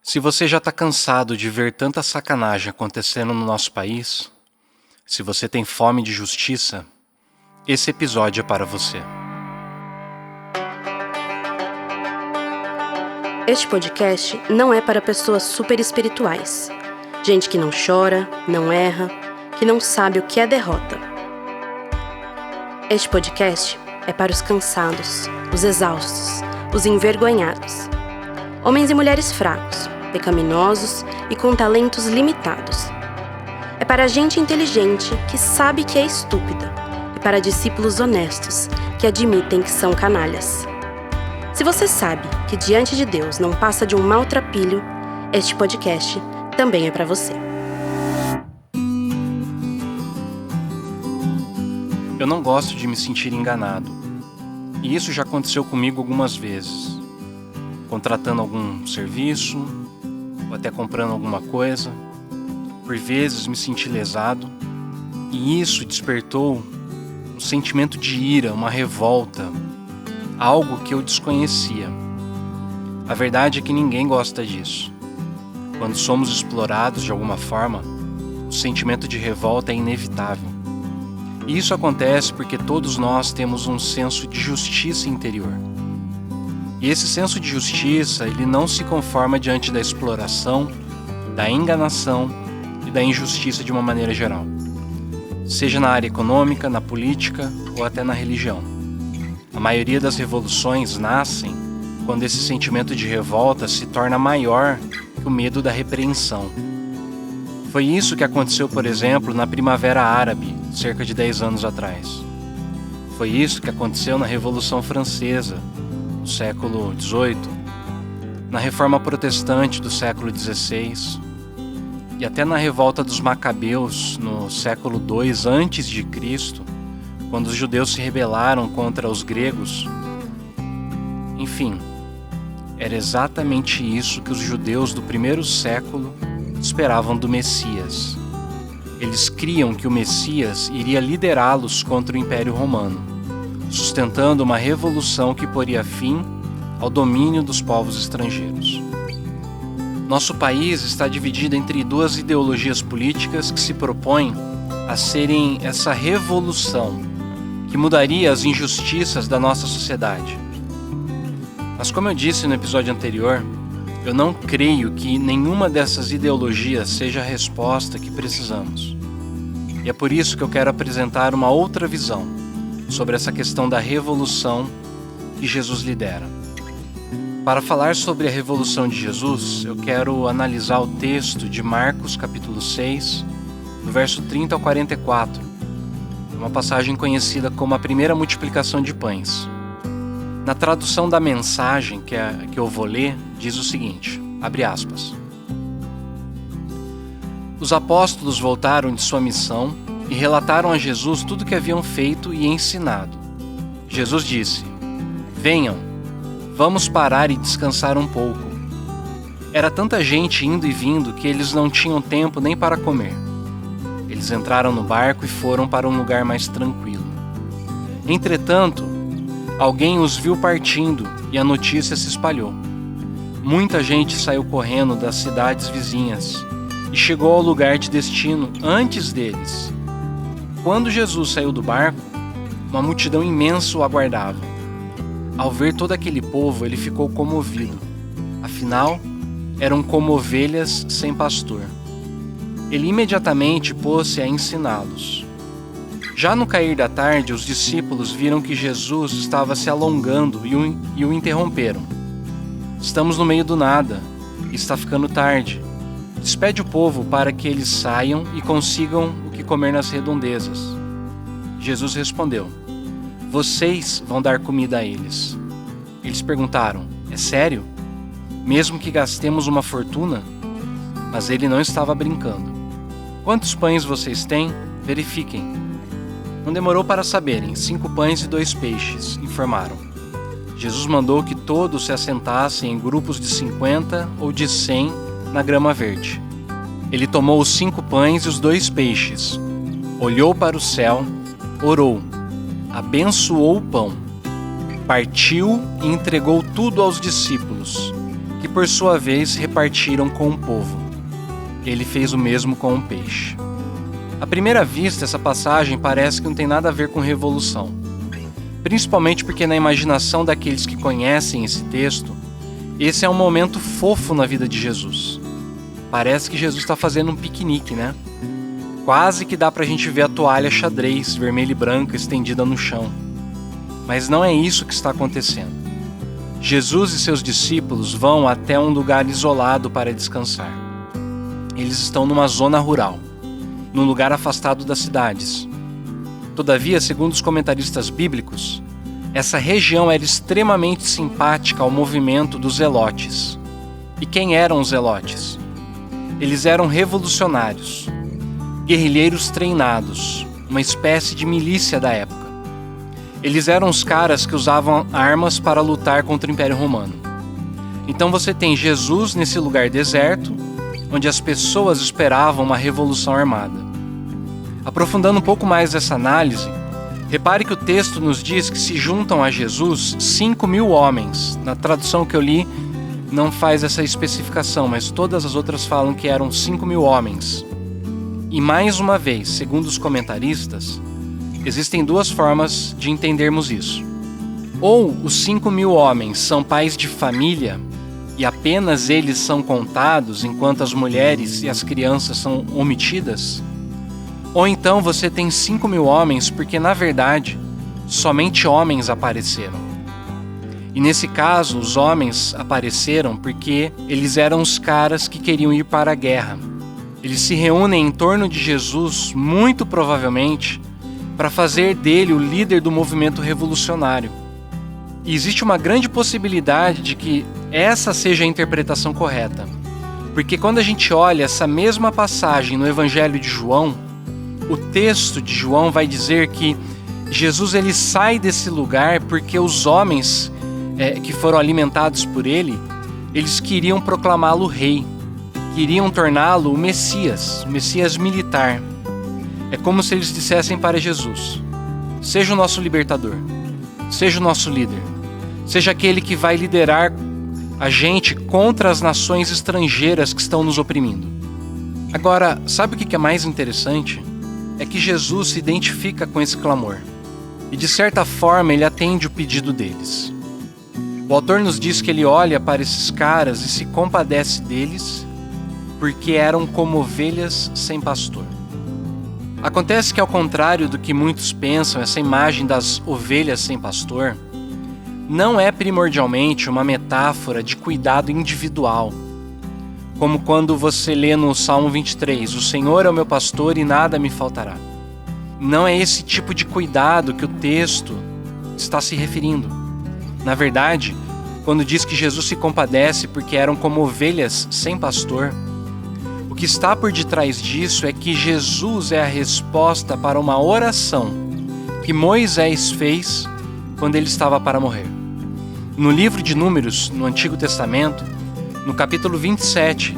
Se você já está cansado de ver tanta sacanagem acontecendo no nosso país, se você tem fome de justiça, esse episódio é para você. Este podcast não é para pessoas super espirituais. Gente que não chora, não erra, que não sabe o que é derrota. Este podcast é para os cansados, os exaustos, os envergonhados. Homens e mulheres fracos, pecaminosos e com talentos limitados. É para gente inteligente que sabe que é estúpida e para discípulos honestos que admitem que são canalhas. Se você sabe que diante de Deus não passa de um maltrapilho, este podcast também é para você. Eu não gosto de me sentir enganado. E isso já aconteceu comigo algumas vezes. Contratando algum serviço, ou até comprando alguma coisa. Por vezes me senti lesado. E isso despertou um sentimento de ira, uma revolta. Algo que eu desconhecia. A verdade é que ninguém gosta disso. Quando somos explorados de alguma forma, o sentimento de revolta é inevitável. E isso acontece porque todos nós temos um senso de justiça interior. E esse senso de justiça, ele não se conforma diante da exploração, da enganação e da injustiça de uma maneira geral. Seja na área econômica, na política ou até na religião. A maioria das revoluções nascem quando esse sentimento de revolta se torna maior que o medo da repreensão. Foi isso que aconteceu, por exemplo, na Primavera Árabe, cerca de 10 anos atrás. Foi isso que aconteceu na Revolução Francesa, do século XVIII, na Reforma Protestante do século XVI e até na Revolta dos Macabeus, no século II a.C., quando os judeus se rebelaram contra os gregos. Enfim, era exatamente isso que os judeus do primeiro século esperavam do Messias. Eles criam que o Messias iria liderá-los contra o Império Romano, sustentando uma revolução que poria fim ao domínio dos povos estrangeiros. Nosso país está dividido entre duas ideologias políticas que se propõem a serem essa revolução que mudaria as injustiças da nossa sociedade. Mas como eu disse no episódio anterior, eu não creio que nenhuma dessas ideologias seja a resposta que precisamos. E é por isso que eu quero apresentar uma outra visão sobre essa questão da revolução que Jesus lidera. Para falar sobre a revolução de Jesus, eu quero analisar o texto de Marcos capítulo 6, do verso 30 ao 44, uma passagem conhecida como a primeira multiplicação de pães. Na tradução da mensagem que eu vou ler, diz o seguinte, abre aspas. Os apóstolos voltaram de sua missão e relataram a Jesus tudo o que haviam feito e ensinado. Jesus disse, venham, vamos parar e descansar um pouco. Era tanta gente indo e vindo que eles não tinham tempo nem para comer. Eles entraram no barco e foram para um lugar mais tranquilo. Entretanto, alguém os viu partindo e a notícia se espalhou. Muita gente saiu correndo das cidades vizinhas e chegou ao lugar de destino antes deles. Quando Jesus saiu do barco, uma multidão imensa o aguardava. Ao ver todo aquele povo, ele ficou comovido. Afinal, eram como ovelhas sem pastor. Ele imediatamente pôs-se a ensiná-los. Já no cair da tarde, os discípulos viram que Jesus estava se alongando e o interromperam. Estamos no meio do nada, e está ficando tarde. Despede o povo para que eles saiam e consigam o que comer nas redondezas. Jesus respondeu, vocês vão dar comida a eles. Eles perguntaram, é sério? Mesmo que gastemos uma fortuna? Mas ele não estava brincando. Quantos pães vocês têm? Verifiquem. Não demorou para saberem, 5 pães e 2 peixes, informaram. Jesus mandou que todos se assentassem em grupos de 50 ou de 100 na grama verde. Ele tomou os 5 pães e os 2 peixes, olhou para o céu, orou, abençoou o pão, partiu e entregou tudo aos discípulos, que por sua vez repartiram com o povo. Ele fez o mesmo com o peixe. À primeira vista, essa passagem parece que não tem nada a ver com revolução. Principalmente porque na imaginação daqueles que conhecem esse texto, esse é um momento fofo na vida de Jesus. Parece que Jesus está fazendo um piquenique, né? Quase que dá pra gente ver a toalha xadrez, vermelha e branca, estendida no chão. Mas não é isso que está acontecendo. Jesus e seus discípulos vão até um lugar isolado para descansar. Eles estão numa zona rural, num lugar afastado das cidades. Todavia, segundo os comentaristas bíblicos, essa região era extremamente simpática ao movimento dos zelotes. E quem eram os zelotes? Eles eram revolucionários, guerrilheiros treinados, uma espécie de milícia da época. Eles eram os caras que usavam armas para lutar contra o Império Romano. Então você tem Jesus nesse lugar deserto, onde as pessoas esperavam uma revolução armada. Aprofundando um pouco mais essa análise, repare que o texto nos diz que se juntam a Jesus 5.000 homens. Na tradução que eu li, não faz essa especificação, mas todas as outras falam que eram 5.000 homens. E mais uma vez, segundo os comentaristas, existem duas formas de entendermos isso. Ou os 5.000 homens são pais de família e apenas eles são contados enquanto as mulheres e as crianças são omitidas. Ou então você tem 5.000 homens porque, na verdade, somente homens apareceram. E nesse caso, os homens apareceram porque eles eram os caras que queriam ir para a guerra. Eles se reúnem em torno de Jesus, muito provavelmente, para fazer dele o líder do movimento revolucionário. E existe uma grande possibilidade de que essa seja a interpretação correta. Porque quando a gente olha essa mesma passagem no Evangelho de João, o texto de João vai dizer que Jesus ele sai desse lugar porque os homens que foram alimentados por ele, eles queriam proclamá-lo rei, queriam torná-lo o Messias militar. É como se eles dissessem para Jesus: seja o nosso libertador, seja o nosso líder, seja aquele que vai liderar a gente contra as nações estrangeiras que estão nos oprimindo. Agora, sabe o que é mais interessante? É que Jesus se identifica com esse clamor e, de certa forma, ele atende o pedido deles. O autor nos diz que ele olha para esses caras e se compadece deles porque eram como ovelhas sem pastor. Acontece que, ao contrário do que muitos pensam, essa imagem das ovelhas sem pastor não é primordialmente uma metáfora de cuidado individual, como quando você lê no Salmo 23, o Senhor é o meu pastor e nada me faltará. Não é esse tipo de cuidado que o texto está se referindo. Na verdade, quando diz que Jesus se compadece porque eram como ovelhas sem pastor, o que está por detrás disso é que Jesus é a resposta para uma oração que Moisés fez quando ele estava para morrer. No livro de Números, no Antigo Testamento, no capítulo 27,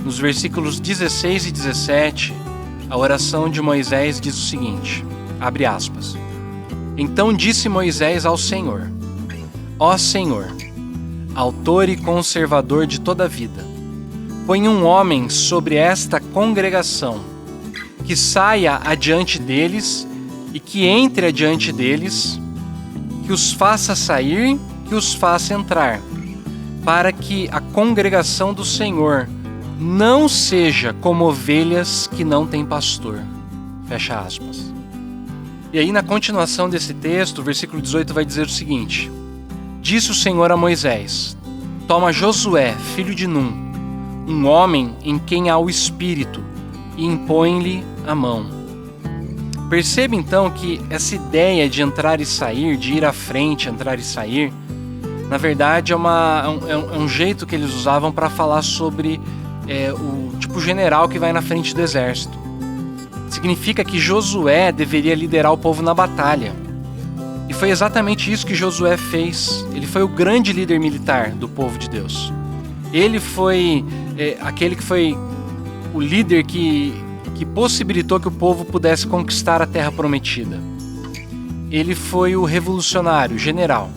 nos versículos 16 e 17, a oração de Moisés diz o seguinte, abre aspas: Então disse Moisés ao Senhor: Ó Senhor, autor e conservador de toda a vida, põe um homem sobre esta congregação, que saia adiante deles e que entre adiante deles, que os faça sair, que os faça entrar, para que a congregação do Senhor não seja como ovelhas que não têm pastor. Fecha aspas. E aí, na continuação desse texto, o versículo 18 vai dizer o seguinte: Disse o Senhor a Moisés: Toma Josué, filho de Num, um homem em quem há o Espírito, e impõe-lhe a mão. Perceba então que essa ideia de entrar e sair, de ir à frente, entrar e sair, na verdade é um jeito que eles usavam para falar sobre o tipo general que vai na frente do exército. Significa que Josué deveria liderar o povo na batalha. E foi exatamente isso que Josué fez. Ele foi o grande líder militar do povo de Deus. Ele foi aquele que foi o líder que possibilitou que o povo pudesse conquistar a terra prometida. Ele foi o revolucionário, o general.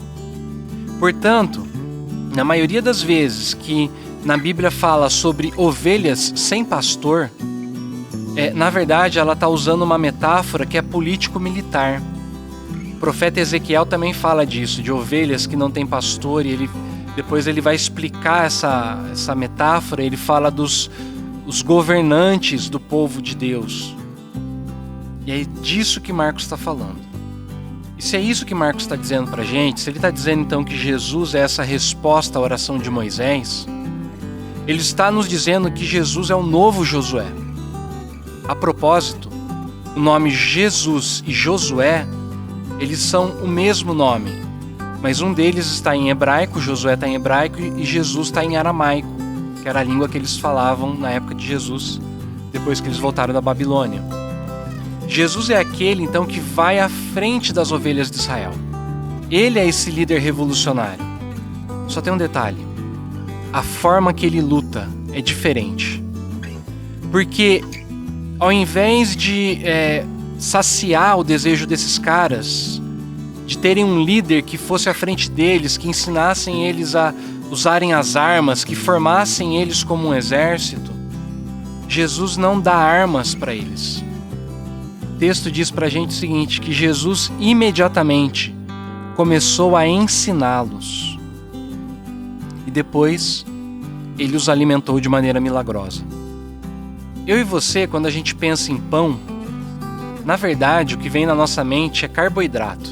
Portanto, Na maioria das vezes que na Bíblia fala sobre ovelhas sem pastor, na verdade ela está usando uma metáfora que é político-militar. O profeta Ezequiel também fala disso, de ovelhas que não têm pastor, e depois ele vai explicar essa metáfora. Ele fala dos governantes do povo de Deus. E é disso que Marcos está falando. E se é isso que Marcos está dizendo para a gente, se ele está dizendo então que Jesus é essa resposta à oração de Moisés, ele está nos dizendo que Jesus é o novo Josué. A propósito, o nome Jesus e Josué, eles são o mesmo nome, mas um deles está em hebraico, Josué está em hebraico, e Jesus está em aramaico, que era a língua que eles falavam na época de Jesus, depois que eles voltaram da Babilônia. Jesus é aquele, então, que vai à frente das ovelhas de Israel. Ele é esse líder revolucionário. Só tem um detalhe: a forma que ele luta é diferente. Porque ao invés de saciar o desejo desses caras, de terem um líder que fosse à frente deles, que ensinassem eles a usarem as armas, que formassem eles como um exército, Jesus não dá armas para eles. O texto diz pra gente o seguinte, que Jesus imediatamente começou a ensiná-los. E depois, ele os alimentou de maneira milagrosa. Eu e você, quando a gente pensa em pão, na verdade, o que vem na nossa mente é carboidrato.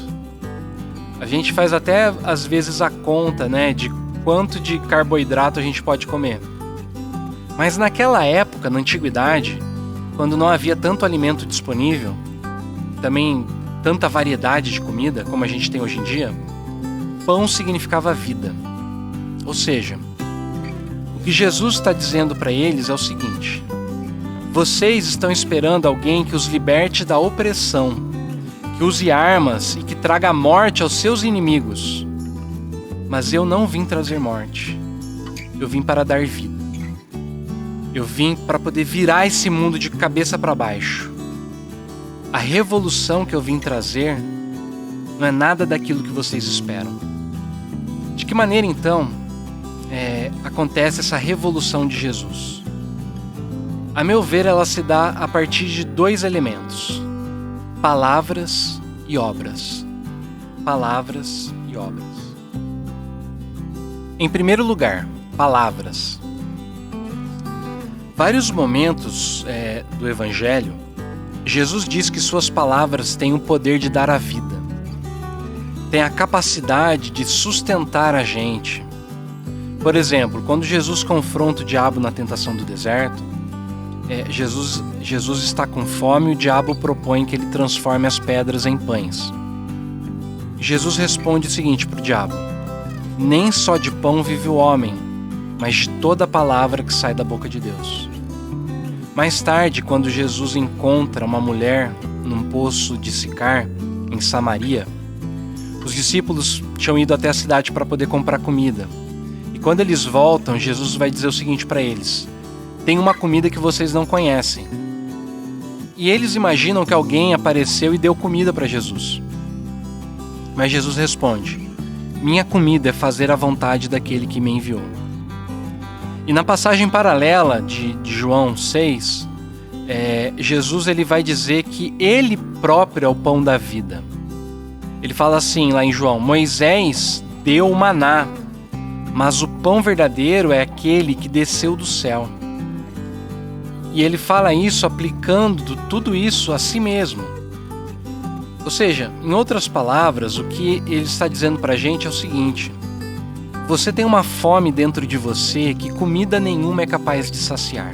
A gente faz até, às vezes, a conta, de quanto de carboidrato a gente pode comer. Mas naquela época, na antiguidade, quando não havia tanto alimento disponível, também tanta variedade de comida como a gente tem hoje em dia, pão significava vida. Ou seja, o que Jesus está dizendo para eles é o seguinte: vocês estão esperando alguém que os liberte da opressão, que use armas e que traga morte aos seus inimigos. Mas eu não vim trazer morte. Eu vim para dar vida. Eu vim para poder virar esse mundo de cabeça para baixo. A revolução que eu vim trazer não é nada daquilo que vocês esperam. De que maneira, então, acontece essa revolução de Jesus? A meu ver, ela se dá a partir de dois elementos: palavras e obras. Palavras e obras. Em primeiro lugar, palavras. Vários momentos do Evangelho, Jesus diz que suas palavras têm o poder de dar a vida, têm a capacidade de sustentar a gente. Por exemplo, quando Jesus confronta o diabo na tentação do deserto, Jesus está com fome e o diabo propõe que ele transforme as pedras em pães. Jesus responde o seguinte para o diabo: nem só de pão vive o homem, mas de toda a palavra que sai da boca de Deus. Mais tarde, quando Jesus encontra uma mulher num poço de Sicar, em Samaria, os discípulos tinham ido até a cidade para poder comprar comida. E quando eles voltam, Jesus vai dizer o seguinte para eles: tem uma comida que vocês não conhecem. E eles imaginam que alguém apareceu e deu comida para Jesus. Mas Jesus responde: minha comida é fazer a vontade daquele que me enviou. E na passagem paralela de João 6, Jesus ele vai dizer que ele próprio é o pão da vida. Ele fala assim lá em João: Moisés deu o maná, mas o pão verdadeiro é aquele que desceu do céu. E ele fala isso aplicando tudo isso a si mesmo. Ou seja, em outras palavras, o que ele está dizendo para a gente é o seguinte: você tem uma fome dentro de você que comida nenhuma é capaz de saciar.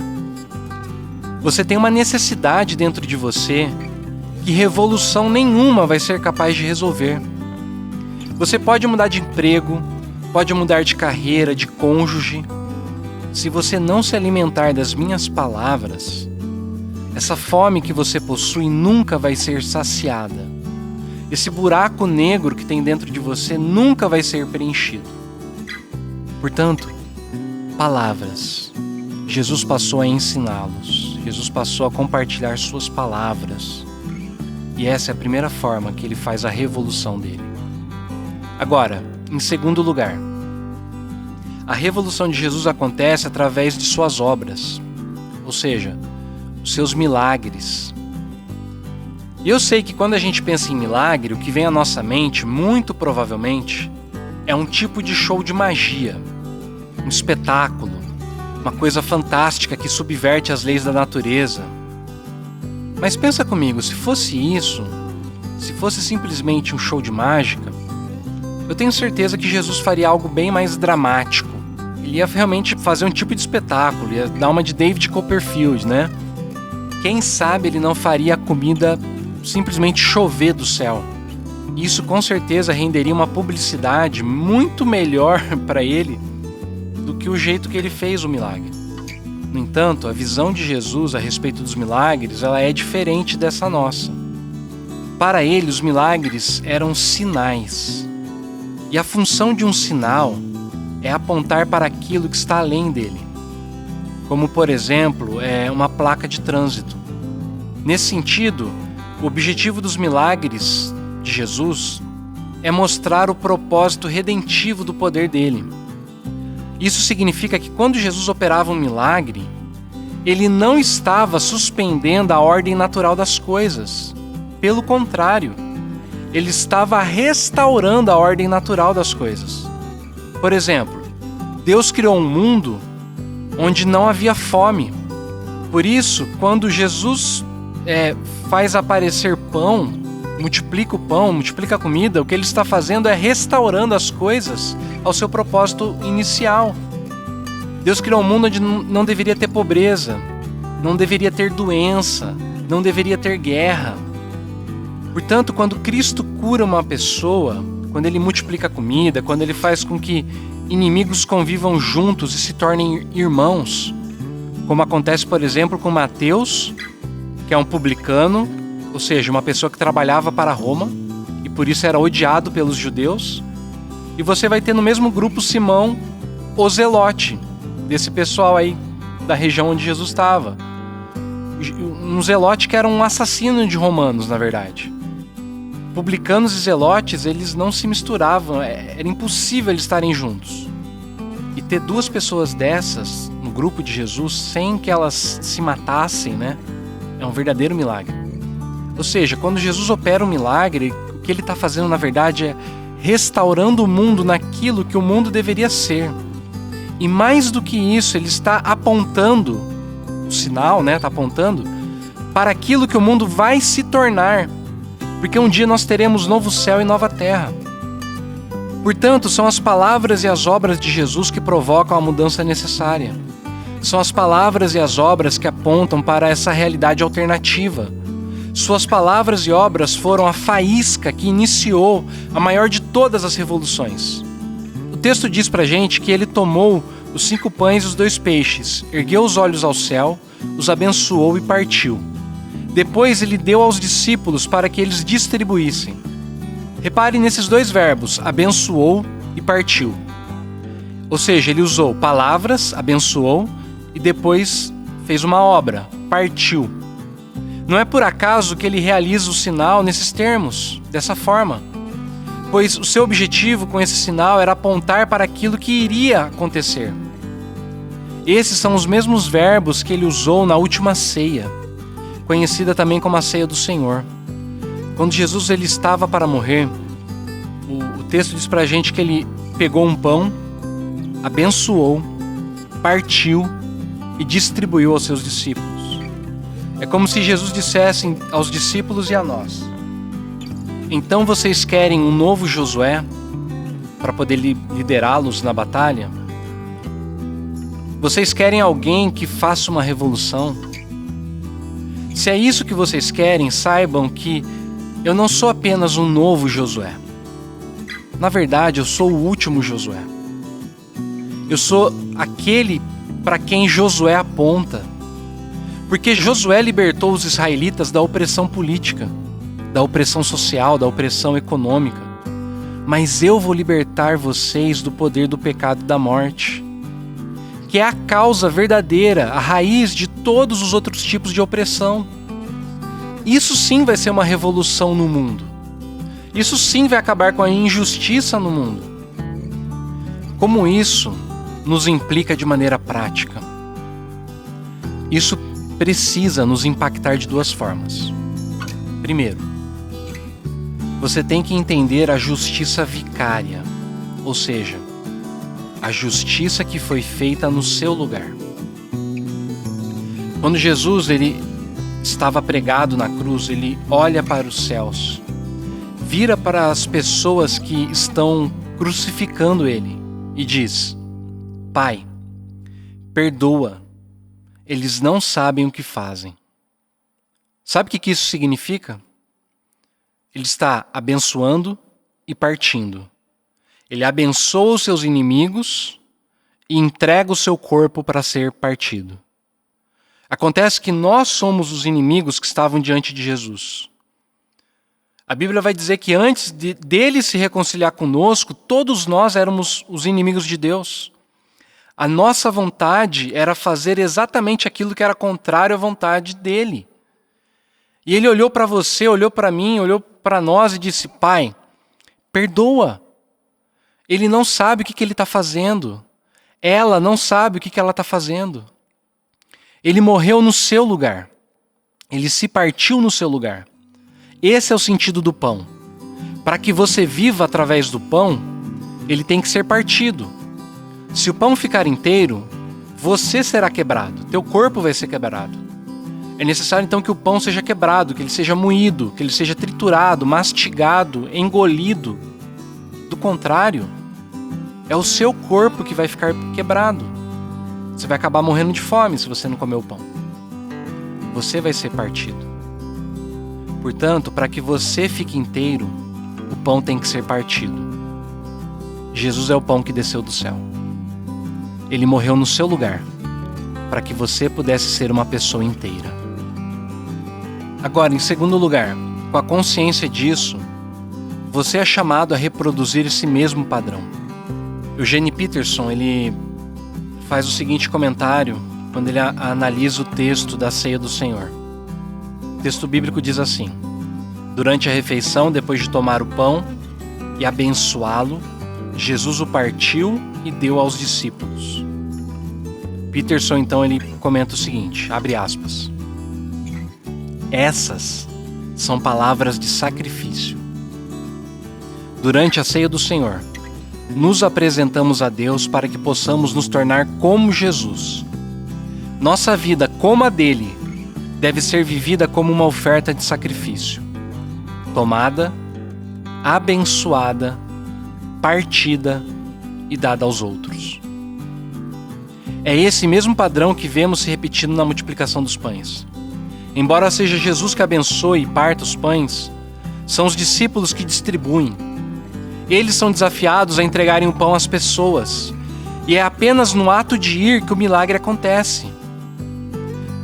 Você tem uma necessidade dentro de você que revolução nenhuma vai ser capaz de resolver. Você pode mudar de emprego, pode mudar de carreira, de cônjuge. Se você não se alimentar das minhas palavras, essa fome que você possui nunca vai ser saciada. Esse buraco negro que tem dentro de você nunca vai ser preenchido. Portanto, palavras. Jesus passou a ensiná-los. Jesus passou a compartilhar suas palavras. E essa é a primeira forma que ele faz a revolução dele. Agora, em segundo lugar, a revolução de Jesus acontece através de suas obras, ou seja, os seus milagres. E eu sei que quando a gente pensa em milagre, o que vem à nossa mente, muito provavelmente, é um tipo de show de magia, um espetáculo, uma coisa fantástica que subverte as leis da natureza. Mas pensa comigo, se fosse isso, se fosse simplesmente um show de mágica, eu tenho certeza que Jesus faria algo bem mais dramático. Ele ia realmente fazer um tipo de espetáculo, ia dar uma de David Copperfield, né? Quem sabe ele não faria a comida simplesmente chover do céu. Isso com certeza renderia uma publicidade muito melhor para ele do que o jeito que ele fez o milagre. No entanto, a visão de Jesus a respeito dos milagres, ela é diferente dessa nossa. Para ele, os milagres eram sinais. E a função de um sinal é apontar para aquilo que está além dele. Como, por exemplo, uma placa de trânsito. Nesse sentido, o objetivo dos milagres de Jesus é mostrar o propósito redentivo do poder dele. Isso significa que quando Jesus operava um milagre, ele não estava suspendendo a ordem natural das coisas. Pelo contrário, ele estava restaurando a ordem natural das coisas. Por exemplo, Deus criou um mundo onde não havia fome. Por isso, quando Jesus faz aparecer pão, multiplica a comida, o que ele está fazendo é restaurando as coisas ao seu propósito inicial. Deus criou um mundo onde não deveria ter pobreza, não deveria ter doença, não deveria ter guerra. Portanto, quando Cristo cura uma pessoa, quando ele multiplica a comida, quando ele faz com que inimigos convivam juntos e se tornem irmãos, como acontece, por exemplo, com Mateus, que é um publicano, ou seja, uma pessoa que trabalhava para Roma e por isso era odiado pelos judeus. E você vai ter no mesmo grupo Simão, o Zelote, desse pessoal aí da região onde Jesus estava. Um Zelote que era um assassino de romanos, na verdade. Publicanos e zelotes, eles não se misturavam, era impossível eles estarem juntos. E ter duas pessoas dessas no grupo de Jesus, sem que elas se matassem, né? É um verdadeiro milagre. Ou seja, quando Jesus opera um milagre, o que ele está fazendo, na verdade, é restaurando o mundo naquilo que o mundo deveria ser. E mais do que isso, ele está apontando, o sinal, né? Está apontando para aquilo que o mundo vai se tornar. Porque um dia nós teremos novo céu e nova terra. Portanto, são as palavras e as obras de Jesus que provocam a mudança necessária. São as palavras e as obras que apontam para essa realidade alternativa. Suas palavras e obras foram a faísca que iniciou a maior de todas as revoluções. O texto diz pra gente que ele tomou os 5 pães e os 2 peixes, ergueu os olhos ao céu, os abençoou e partiu. Depois ele deu aos discípulos para que eles distribuíssem. Repare nesses 2 verbos, abençoou e partiu. Ou seja, ele usou palavras, abençoou, e depois fez uma obra, partiu. Não é por acaso que ele realiza o sinal nesses termos, dessa forma, pois o seu objetivo com esse sinal era apontar para aquilo que iria acontecer. Esses são os mesmos verbos que ele usou na última ceia, conhecida também como a ceia do Senhor. Quando Jesus ele estava para morrer, o texto diz pra gente que ele pegou um pão, abençoou, partiu e distribuiu aos seus discípulos. É como se Jesus dissesse aos discípulos e a nós: então vocês querem um novo Josué para poder liderá-los na batalha? Vocês querem alguém que faça uma revolução? Se é isso que vocês querem, saibam que eu não sou apenas um novo Josué. Na verdade, eu sou o último Josué. Eu sou aquele para quem Josué aponta. Porque Josué libertou os israelitas da opressão política, da opressão social, da opressão econômica. Mas eu vou libertar vocês do poder do pecado e da morte, que é a causa verdadeira, a raiz de todos os outros tipos de opressão. Isso sim vai ser uma revolução no mundo. Isso sim vai acabar com a injustiça no mundo. Como isso, nos implica de maneira prática. Isso precisa nos impactar de duas formas. Primeiro, você tem que entender a justiça vicária, ou seja, a justiça que foi feita no seu lugar. Quando Jesus estava pregado na cruz, ele olha para os céus, vira para as pessoas que estão crucificando ele e diz: Pai, perdoa, eles não sabem o que fazem. Sabe o que isso significa? Ele está abençoando e partindo. Ele abençoa os seus inimigos e entrega o seu corpo para ser partido. Acontece que nós somos os inimigos que estavam diante de Jesus. A Bíblia vai dizer que antes dele se reconciliar conosco, todos nós éramos os inimigos de Deus. A nossa vontade era fazer exatamente aquilo que era contrário à vontade dele. E ele olhou para você, olhou para mim, olhou para nós e disse: Pai, perdoa. Ele não sabe o que ele está fazendo. Ela não sabe o que ela está fazendo. Ele morreu no seu lugar. Ele se partiu no seu lugar. Esse é o sentido do pão. Para que você viva através do pão, ele tem que ser partido. Se o pão ficar inteiro, você será quebrado. Teu corpo vai ser quebrado. É necessário então que o pão seja quebrado, que ele seja moído, que ele seja triturado, mastigado, engolido. Do contrário, é o seu corpo que vai ficar quebrado. Você vai acabar morrendo de fome se você não comer o pão. Você vai ser partido. Portanto, para que você fique inteiro, o pão tem que ser partido. Jesus é o pão que desceu do céu. Ele morreu no seu lugar, para que você pudesse ser uma pessoa inteira. Agora, em segundo lugar, com a consciência disso, você é chamado a reproduzir esse mesmo padrão. Eugene Peterson, ele faz o seguinte comentário quando ele analisa o texto da ceia do Senhor. O texto bíblico diz assim: durante a refeição, depois de tomar o pão e abençoá-lo, Jesus o partiu e deu aos discípulos. Peterson então ele comenta o seguinte, abre aspas: essas são palavras de sacrifício. Durante a ceia do Senhor, nos apresentamos a Deus para que possamos nos tornar como Jesus. Nossa vida, como a dele, deve ser vivida como uma oferta de sacrifício, tomada, abençoada, partida e dada aos outros. É esse mesmo padrão que vemos se repetindo na multiplicação dos pães. Embora seja Jesus que abençoe e parta os pães, são os discípulos que distribuem. Eles são desafiados a entregarem o pão às pessoas. E é apenas no ato de ir que o milagre acontece.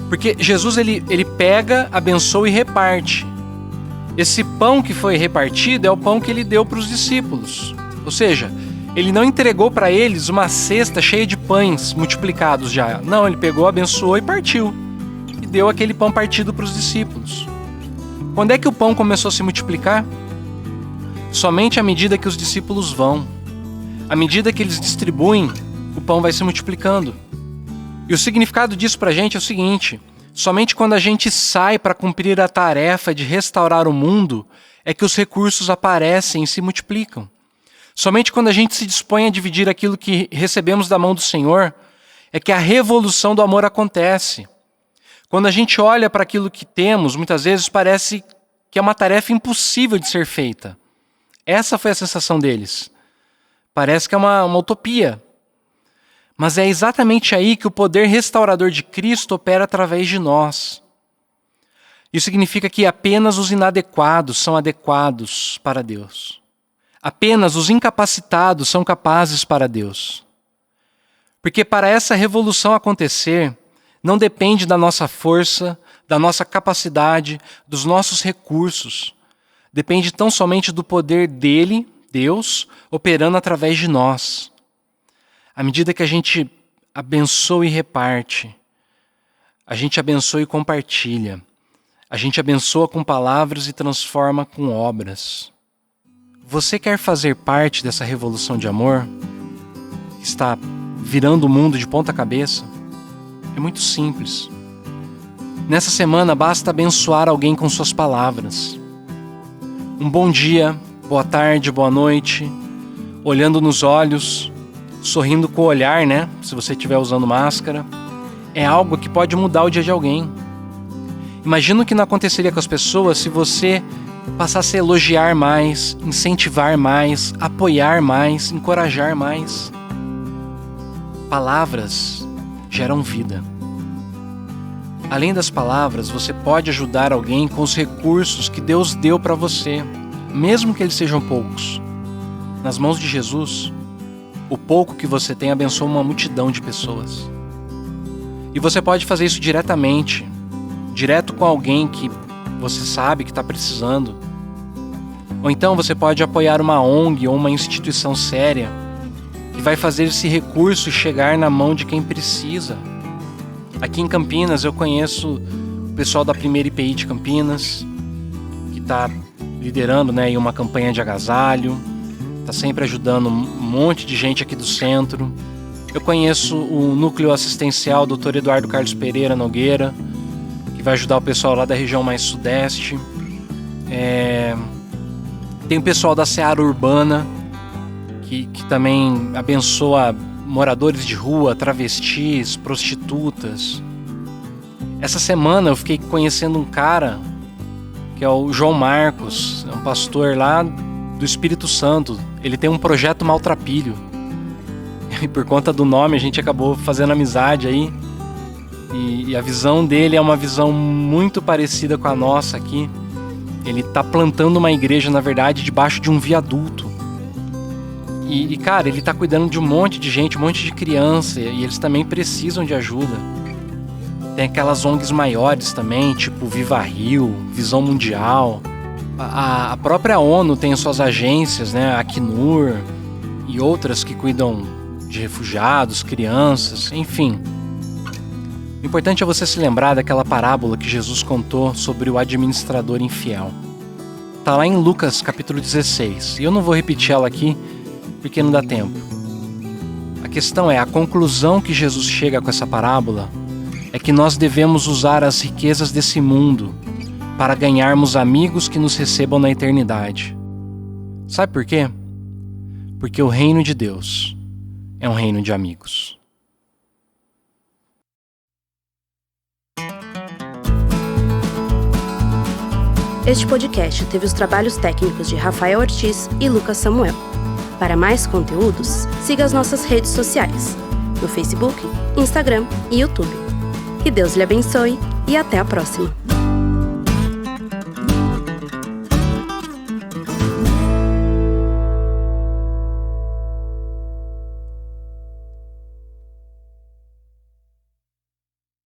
Porque Jesus ele pega, abençoa e reparte. Esse pão que foi repartido é o pão que ele deu para os discípulos. Ou seja, ele não entregou para eles uma cesta cheia de pães multiplicados já. Não, ele pegou, abençoou e partiu. E deu aquele pão partido para os discípulos. Quando é que o pão começou a se multiplicar? Somente à medida que os discípulos vão. À medida que eles distribuem, o pão vai se multiplicando. E o significado disso para a gente é o seguinte: somente quando a gente sai para cumprir a tarefa de restaurar o mundo é que os recursos aparecem e se multiplicam. Somente quando a gente se dispõe a dividir aquilo que recebemos da mão do Senhor é que a revolução do amor acontece. Quando a gente olha para aquilo que temos, muitas vezes parece que é uma tarefa impossível de ser feita. Essa foi a sensação deles. Parece que é uma utopia. Mas é exatamente aí que o poder restaurador de Cristo opera através de nós. Isso significa que apenas os inadequados são adequados para Deus. Apenas os incapacitados são capazes para Deus. Porque para essa revolução acontecer, não depende da nossa força, da nossa capacidade, dos nossos recursos. Depende tão somente do poder dele, Deus, operando através de nós. À medida que a gente abençoa e reparte, a gente abençoa e compartilha, a gente abençoa com palavras e transforma com obras. Você quer fazer parte dessa revolução de amor que está virando o mundo de ponta cabeça? É muito simples. Nessa semana basta abençoar alguém com suas palavras. Um bom dia, boa tarde, boa noite, olhando nos olhos, sorrindo com o olhar, né? Se você estiver usando máscara, é algo que pode mudar o dia de alguém. Imagina o que não aconteceria com as pessoas se você passasse a elogiar mais, incentivar mais, apoiar mais, encorajar mais. Palavras geram vida. Além das palavras, você pode ajudar alguém com os recursos que Deus deu para você, mesmo que eles sejam poucos. Nas mãos de Jesus, o pouco que você tem abençoa uma multidão de pessoas. E você pode fazer isso diretamente, direto com alguém que você sabe que está precisando. Ou então você pode apoiar uma ONG ou uma instituição séria que vai fazer esse recurso chegar na mão de quem precisa. Aqui em Campinas eu conheço o pessoal da Primeira IPI de Campinas, que está liderando, né, uma campanha de agasalho, está sempre ajudando um monte de gente aqui do centro. Eu conheço o Núcleo Assistencial Dr. Eduardo Carlos Pereira Nogueira, que vai ajudar o pessoal lá da região mais sudeste. Tem o pessoal da Seara Urbana, que também abençoa moradores de rua, travestis, prostitutas. Essa semana eu fiquei conhecendo um cara, que é o João Marcos, é um pastor lá do Espírito Santo. Ele tem um projeto Maltrapilho. E por conta do nome a gente acabou fazendo amizade aí. E a visão dele é uma visão muito parecida com a nossa aqui. Ele tá plantando uma igreja, na verdade, debaixo de um viaduto. E cara, ele tá cuidando de um monte de gente, um monte de criança, e eles também precisam de ajuda. Tem aquelas ONGs maiores também, tipo Viva Rio, Visão Mundial. A própria ONU tem suas agências, né, a Acnur e outras que cuidam de refugiados, crianças, enfim. O importante é você se lembrar daquela parábola que Jesus contou sobre o administrador infiel. Está lá em Lucas capítulo 16, e eu não vou repetir ela aqui porque não dá tempo. A questão é, a conclusão que Jesus chega com essa parábola é que nós devemos usar as riquezas desse mundo para ganharmos amigos que nos recebam na eternidade. Sabe por quê? Porque o reino de Deus é um reino de amigos. Este podcast teve os trabalhos técnicos de Rafael Ortiz e Lucas Samuel. Para mais conteúdos, siga as nossas redes sociais, no Facebook, Instagram e YouTube. Que Deus lhe abençoe e até a próxima!